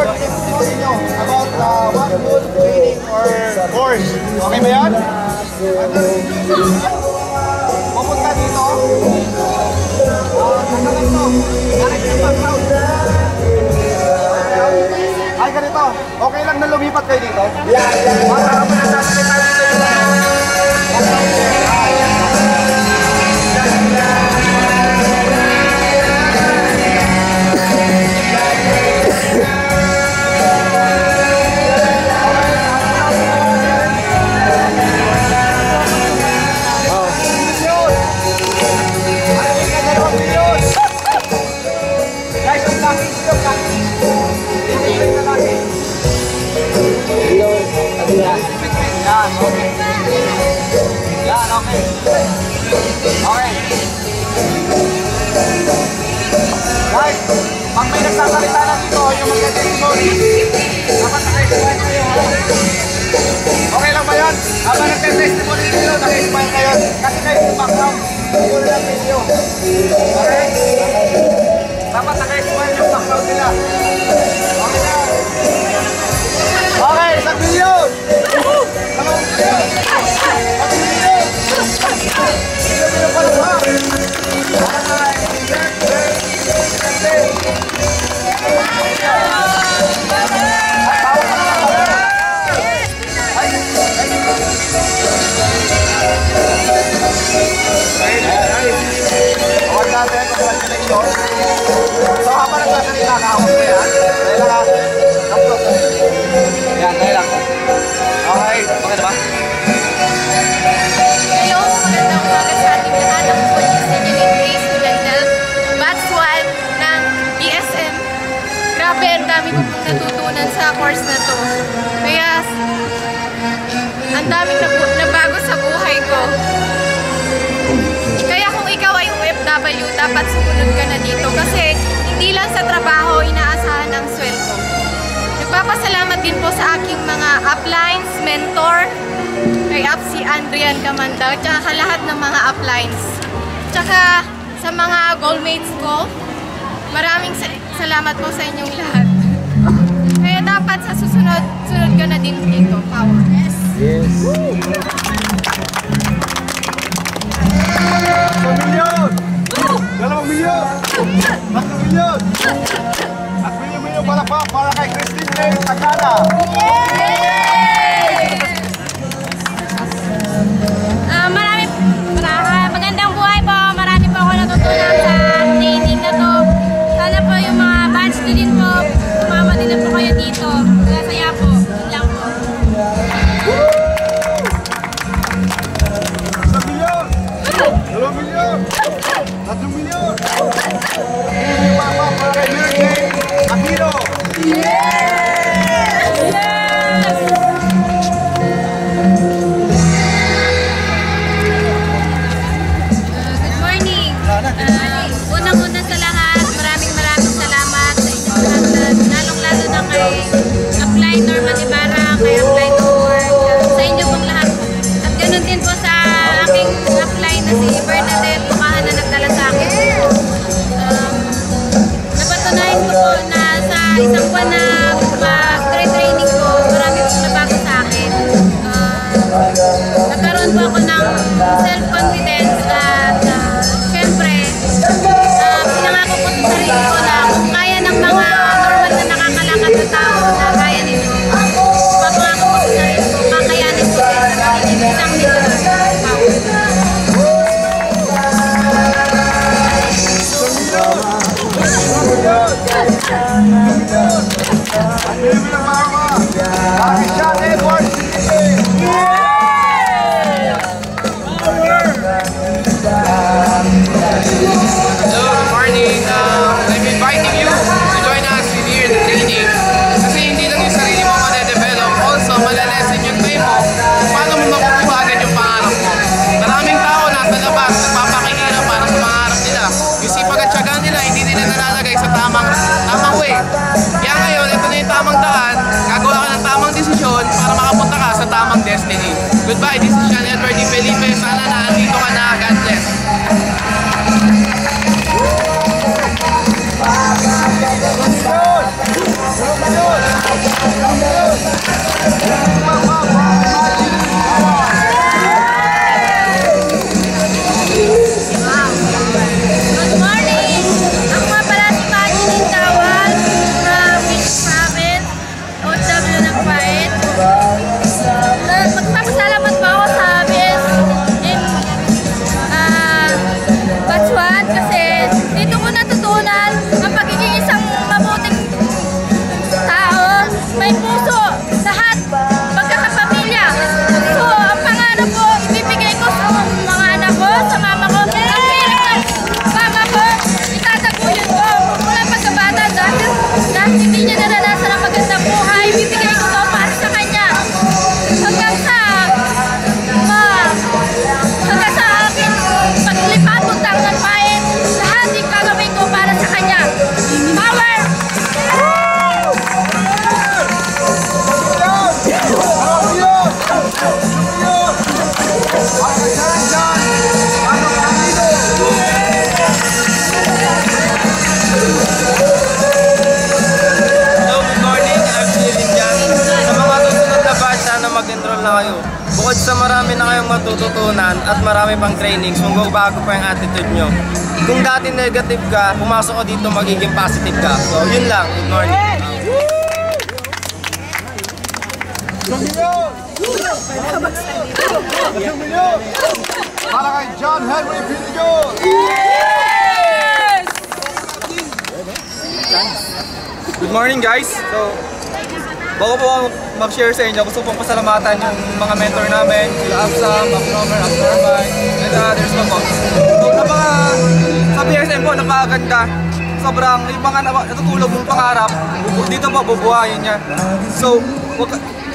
short testimony nyo about one good training or course. Okay ba yan? Pupunta dito. Ay, ganito. Okay lang na lumipat kayo dito? Para pa nasasalit tayo dito yung guys, pag may nagsasalita na dito, yung magka-testimony, dapat naka-explain kayo, ha? Okay lang ba yun? Habang nagka-testimony dito, naka-explain kayo. Kasi kayo yung background, hindi lang video. Okay? Dapat naka-explain yung background nila. Okay na. Okay, 1 milyon! 1 milyon! 1 milyon! 1 milyon pa lang ba? So habang nagsasalita ka, ako ko yan. Dahil lang ha. Yan, dahil lang. Okay, okay na ba? Hello, magandang umaga sa ating lahat. Ako po si Engineer Grace Tulandal, Batch 1 ng BSM. Grabe, ang dami ko pong natutunan sa course na to. Kaya, ang daming nabago sa buhay ko. Kaya kung ikaw ay OFW, dapat sumunod ka na dito. Kasi, hindi lang sa trabaho inaasahan ang sweldo. Nagpapasalamat din po sa aking mga uplines, mentor, kay si Andrian Camanda, tsaka lahat ng mga uplines. Tsaka sa mga goalmates ko, maraming salamat po sa inyong lahat. Kaya dapat sa susunod ka na din dito. Power. Yes! Yes! 1 milyon! 2 milyon! 3 milyon! At milyon pala pa para kay Christine May Tagala! Magandang buhay po. Marami po ako natutunan sa training na to. Sana po yung mga batch ko din po, sumama din na po kayo dito. Saya po. Yun lang po. 1 milyon! 2 milyon! 3 milyon! Milyon pa para kay Virgin Aquino! Unang-una sa lahat, maraming salamat sa inyong lahat, lalong-lalo na kay Apply Norman Ibarra, kay Apply Award, sa inyo pong lahat. At ganoon din po sa aking apply na si Bernadette Lucahan na nagdala sa akin. Napatunayan ko po na sa isang buwan na training ko, marami po nabago sa akin. Nagkaroon po ako ng self-confidence at syempre, pinangako ko sa sarili ko na kung kaya ng mga normal na nakakalakad na tao na kaya nito, papangako ko sa sarili ko, kakayanin ko din na magiging isang millionaire. I'm inviting you to join us here in the training kasi hindi lang yung sarili mo ma-develop, also malalesin yung time mo kung paano mo makukuha agad yung pangarap mo. Maraming tao nasa labas nagpapakikira para sa pangarap nila. Yung sipag at tiyaga nila hindi nila nalalagay sa tamang way. Kaya ngayon, ito na yung tamang daan, gagawa ka ng tamang desisyon para makapunta ka sa tamang destiny. Goodbye, this is Sean Edward Di Felipe. Sana na andito ka na. God bless. Milyon! Kahit hindi niya naranasan ang magandang buhay, bibigay ko to para sa kanya. Hanggang sa akin paglipat utang ng bayan, lahat yung gagawin ko para sa kanya. Power! Mag-enroll na kayo. Bukod sa marami na kayong matututunan at marami pang trainings, magbabago pa yung attitude nyo. Kung dati negative ka, pumasok ka dito, magiging positive ka. So, yun lang. Good morning. Para kay John Henry Pinigo! Good morning, guys. So, bago po ako mag-share sa inyo, gusto pong pasalamatan yung mga mentor namin, sila Absam, Abnomer, Abnorman, and others pa po. So, sa BSM po, napakaganda. Sobrang yung mga natutulog mong pangarap, dito po bubuhayin niya. So,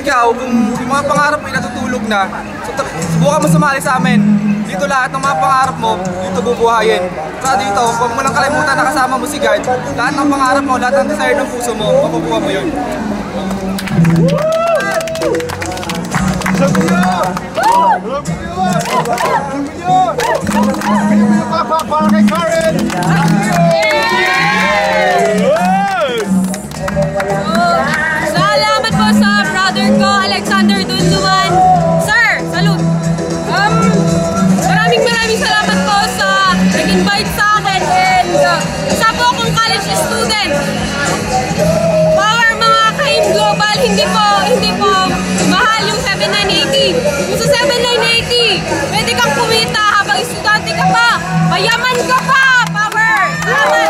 ikaw, kung yung mga pangarap ay natutulog na, so, subukan mo sumali sa amin. Dito lahat ng mga pangarap mo, dito bubuhayin. Saka dito, huwag mo lang kalimutan na kasama mo si God. Lahat ng pangarap mo, lahat ng desire ng puso mo, makukuha mo yun. Salamat po sa brother ko, Alexander Dunduman. Sir, salute! Maraming salamat po sa nag-invite sa akin and isa po akong college student. Power mga ka-AIM Global, hindi po mahal yung 7980. Kung sa 7980, pwede kang kumita habang estudyante ka pa. Mayaman ka pa! Power! Salamat!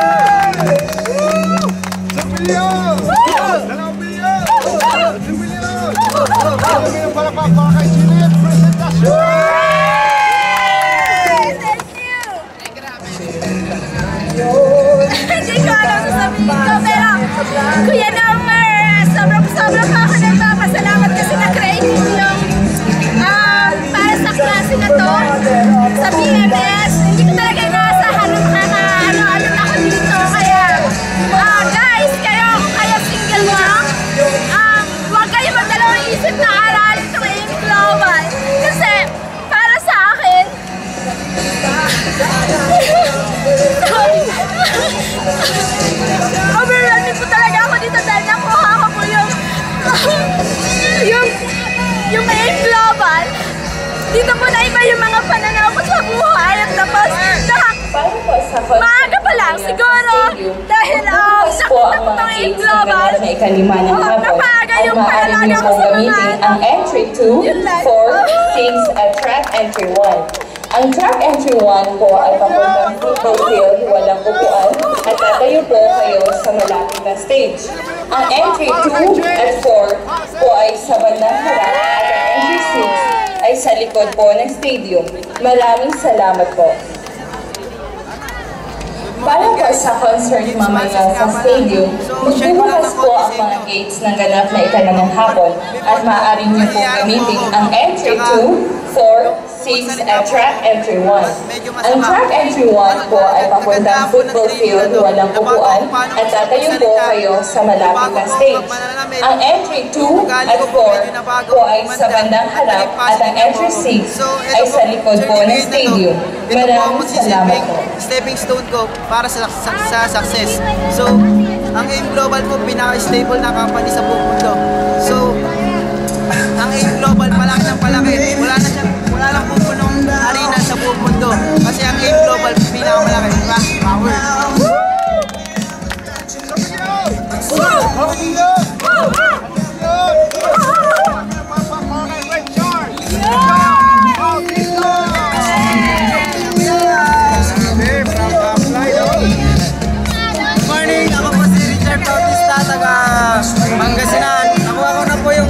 Hindi ko alam sasabihin ko, pero Kuya Normer, sobrang ako nagpapasalamat kasi na-create mo yung para sa klase na to sa BMS. Hindi ko talaga inaasahan na makaka-ano ako dito. Kaya guys, kayo single mom, huwag kayo magdalawang isip na aralin itong AIM Global. Kasi para sa akin, overwhelming po talaga ako dito dahil nakuha ko po yung AIM Global. Dito po na iba yung mga pananaw ko sa buhay at tapos maaga pa lang siguro dahil nakita ko itong AIM Global. Napaaga yung pangalaga ko sa mga ang entry 2, 4, 6 at track entry 1. Ang track entry 1 po ay papuntang football field, walang upuan, at tatayo po kayo sa malapit na stage. Ang entry 2 at 4 po ay sa bandang harap at ang entry 6 ay sa likod po ng stadium. Maraming salamat po. Para po sa concert mamaya sa stadium, magbubukas po ang mga gates ng ganap na ika-5 hapon at maaari niyo po gamitin ang entry 2, 4, 6 at track entry 1. Ang track entry 1 po ay papuntang football field, walang upuan at tatayo po kayo sa malapit na stage. Ang entry 2 at 4 po ay sa bandang harap at ang entry 6 ay sa likod po ng stadium. Maraming salamat po. Stepping stone ko para sa success. So, ang AIM Global po, pinaka-stable na company sa buong mundo. So, ang AIM Global, palaki ng palaki. Wala lang pupunong arena sa buong mundo. Kasi ang AIM Global, pinaka-malaki. Diba? Power! Pangasinan, nakuha ko na po yung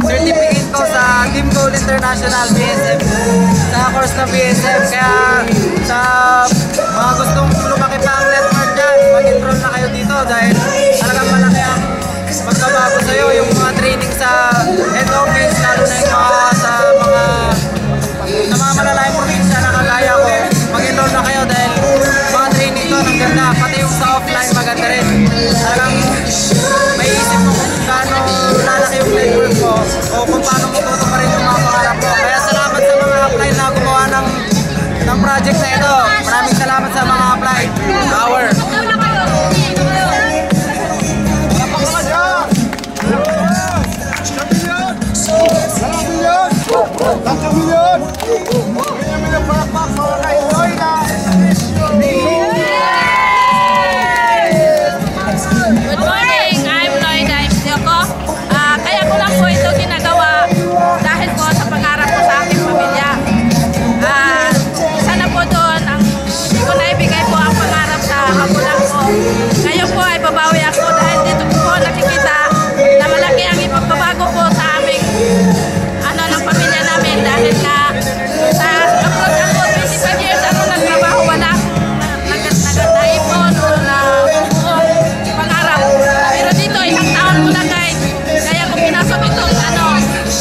certificate ko sa Team Goal International BSM sa course na BSM. Kaya sa mga gustong lumaki pa ang network dyan, mag-enroll na kayo dito dahil talagang malaki office, lalo na yung mga sa mga malalayang probinsya na kagaya ko, mag-enroll na kayo dahil mga training doon ang ganda, pati yung sa offline maganda rin. Talagang may isip mo kung gaano lalaki yung network mo o kung paano matuto pa rin yung mga pangarap mo. Kaya salamat sa mga offline na gumawa ng project na ito. Maraming salamat sa mga offline. Power! Good morning, I'm Loida Istioko. Kaya ko lang po ito ginagawa dahil po sa pangarap ko sa aking pamilya. Isa na po doon, hindi ko naibigay po ang pangarap sa magulang ko. Ngayon po ay babawi ako dahil dito po nakikita na malaki ang ipagbabago po sa aming ng pamilya namin dahil na sa abroad ako 25 years ako nagtrabaho, wala naipon o na pangarap. Pero dito isang taon ko na guys, kaya ko pinasok itong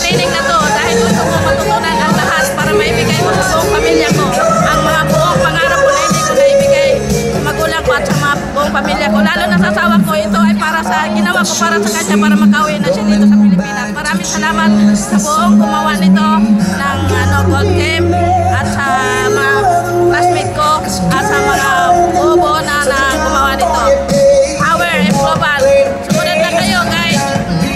training na to dahil gusto ko matutunan ang lahat para maibigay ko sa buong pamilya ko ang mga buong pangarap ko na hindi ko naibigay magulang ko at sa mga buong pamilya ko, lalo na sa asawa ko. Ito ay para sa ginawa ko para sa kanya para makauwi na siya dito sa Pilipinas. Maraming salamat sa buong gumawa nito ng Gold Game at sa mga classmate ko at sa mga buo na gumawa nito. Power M Global. Sumunod na kayo guys.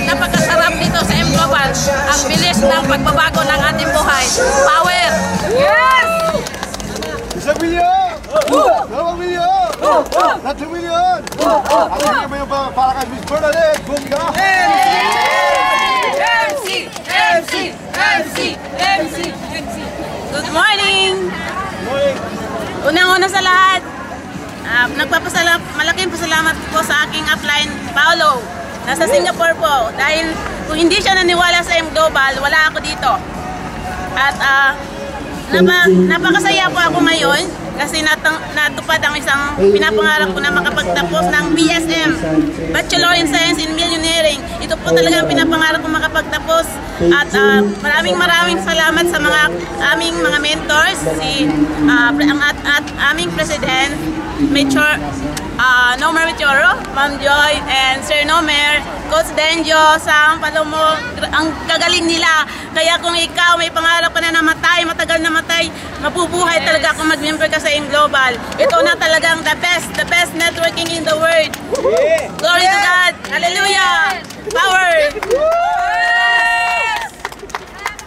Napakasarap dito sa M Global. Ang bilis ng pagbabago ng ating buhay. Power! Yes! 1 milyon! 2 milyon! 3 milyon! At hindi mo yung para kay Miss Bernadette, Bunga! MC! Good morning! Unang-una sa lahat, malaking pasalamat po sa aking upline, Paolo. Nasa Singapore po. Dahil kung hindi siya naniwala sa M Global, wala ako dito. At napakasaya po ako ngayon kasi natupad ang isang pinapangarap ko na makapagtapos ng BSM, Bachelor in Science in Engineering. Ito po talaga ang pinapangarap ko makapagtapos. At maraming salamat sa aming mga mentors, at aming President, Major Nomer Mechoro, Ma'am Joy, and Sir Nomer, Coach Denjo, Sam Palomo, ang gagaling nila. Kaya kung ikaw may pangarap ka na namatay, matagal namatay, mabubuhay talaga kung mag-member ka sa M Global. Ito na talagang the best networking in the world. Glory to God! Hallelujah! Power!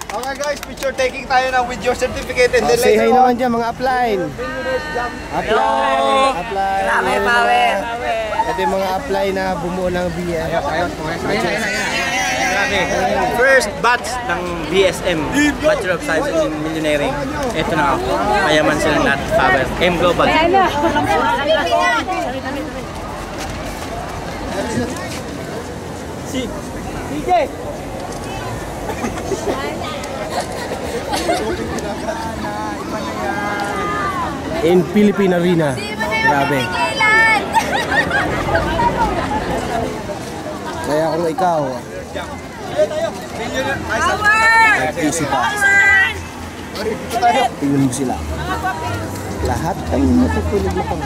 Okay guys, picture taking tayo na with your certificate and then Say hi later on. naman dyan mga upline. Upline. Power! Ito yung mga upline na bumuo ng BSM. First batch ng BSM, Bachelor of Science in Engineering. Ito na ako. Mayaman silang lahat. Power. M Global. In Philippine Arena. Grabe. Kaya kung ikaw, nag-isip pa. Tingnan mo sila. Lahat ay matutulog na pang.